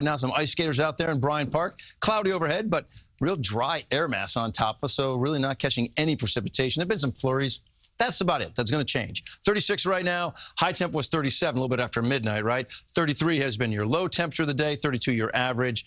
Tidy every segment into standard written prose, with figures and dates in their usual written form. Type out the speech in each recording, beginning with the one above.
Now some ice skaters out there in Bryant Park. Cloudy overhead, but real dry air mass on top of us, so really not catching any precipitation. There have been some flurries. That's about it. That's going to change. 36 right now. High temp was 37, a little bit after midnight, right? 33 has been your low temperature of the day, 32 your average.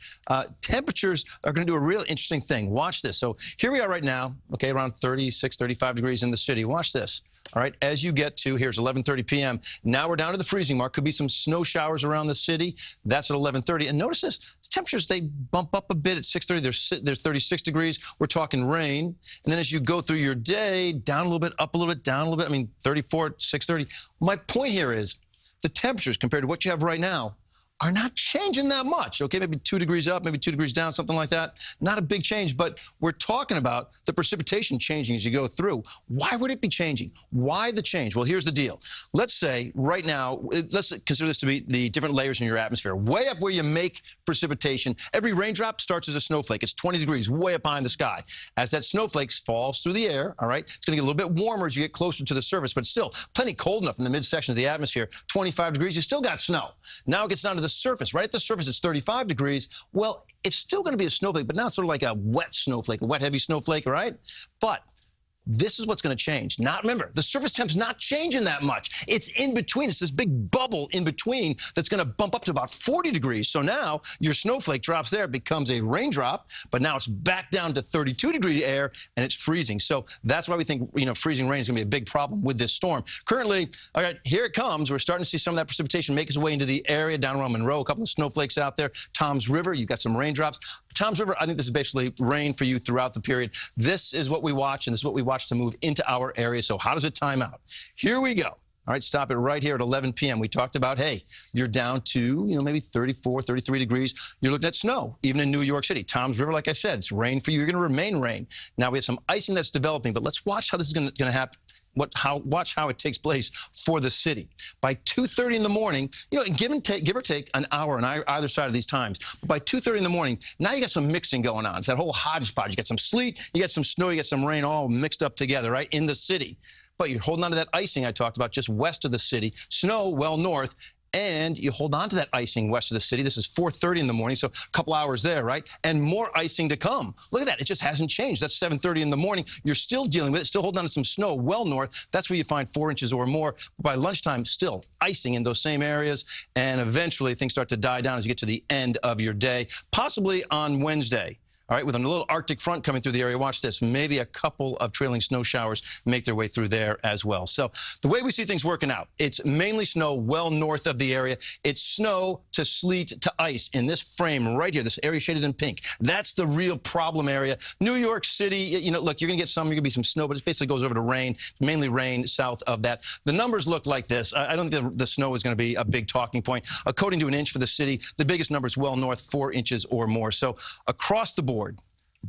Temperatures are going to do a real interesting thing. Watch this. So here we are right now, okay, around 36, 35 degrees in the city. Watch this. All right, as you get to, here's 11:30 p.m. Now we're down to the freezing mark. Could be some snow showers around the city. That's at 11:30. And notice this, the temperatures, they bump up a bit at 6:30. There's 36 degrees. We're talking rain. And then as you go through your day, down a little bit, up a little bit, down a little bit. I mean, 34 at 6:30. My point here is the temperatures compared to what you have right now are not changing that much, okay? Maybe 2 degrees up, maybe 2 degrees down, something like that. Not a big change, but we're talking about the precipitation changing as you go through. Why would it be changing? Why the change? Well, here's the deal. Let's say right now, let's consider this to be the different layers in your atmosphere. Way up where you make precipitation, every raindrop starts as a snowflake. It's 20 degrees way up high in the sky. As that snowflake falls through the air, all right, it's gonna get a little bit warmer as you get closer to the surface, but still plenty cold enough in the midsection of the atmosphere. 25 degrees, you still got snow. Now it gets down to the surface. Right at the surface, it's 35 degrees. Well, it's still going to be a snowflake, but now it's sort of like a wet snowflake, a wet, heavy snowflake, all right? But this is what's going to change. Remember, the surface temp's not changing that much. It's in between. It's this big bubble in between that's going to bump up to about 40 degrees. So now your snowflake drops there, becomes a raindrop, but now it's back down to 32-degree air, and it's freezing. So that's why we think, freezing rain is going to be a big problem with this storm. Currently, all right, here it comes. We're starting to see some of that precipitation make its way into the area down around Monroe. A couple of snowflakes out there. Toms River, you've got some raindrops. Toms River, I think this is basically rain for you throughout the period. This is what we watch, and this is what we watch to move into our area. So how does it time out? Here we go. All right, stop it right here at 11 p.m. We talked about, hey, you're down to, maybe 34, 33 degrees. You're looking at snow, even in New York City. Toms River, like I said, it's rain for you. You're going to remain rain. Now, we have some icing that's developing, but let's watch how this is going to happen. Watch how it takes place for the city. By 2:30 in the morning, give or take an hour on either side of these times. But by 2:30 in the morning, now you got some mixing going on. It's that whole hodgepodge. You got some sleet, you got some snow, you got some rain all mixed up together, right, in the city. But you're holding on to that icing I talked about just west of the city, snow well north, and you hold on to that icing west of the city. This is 4:30 in the morning, so a couple hours there, right? And more icing to come. Look at that. It just hasn't changed. That's 7:30 in the morning. You're still dealing with it, still holding on to some snow well north. That's where you find 4 inches or more. By lunchtime, still icing in those same areas, and eventually things start to die down as you get to the end of your day, possibly on Wednesday. All right, with a little Arctic front coming through the area, watch this. Maybe a couple of trailing snow showers make their way through there as well. So the way we see things working out, it's mainly snow well north of the area. It's snow to sleet to ice in this frame right here, this area shaded in pink. That's the real problem area. New York City, look, you're going to get some, you're going to be some snow, but it basically goes over to rain, mainly rain south of that. The numbers look like this. I don't think the snow is going to be a big talking point. According to an inch for the city, the biggest number is well north, 4 inches or more. So across the board,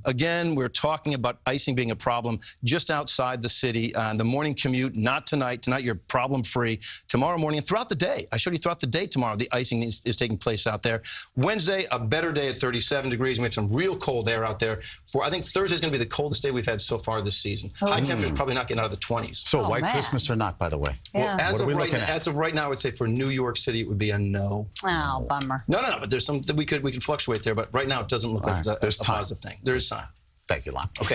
again, we're talking about icing being a problem just outside the city. The morning commute, not tonight. Tonight, you're problem-free. Tomorrow morning and throughout the day. I showed you throughout the day tomorrow, the icing is taking place out there. Wednesday, a better day at 37 degrees. We have some real cold air out there. I think Thursday's going to be the coldest day we've had so far this season. High temperatures probably not getting out of the 20s. So White Christmas or not, by the way? Yeah. Well, as of right now, I would say for New York City, it would be a no. Oh, bummer. No, but there's some that we can fluctuate there. But right now, it doesn't look like it's a positive thing. There is time. Thank you, Lon. Okay.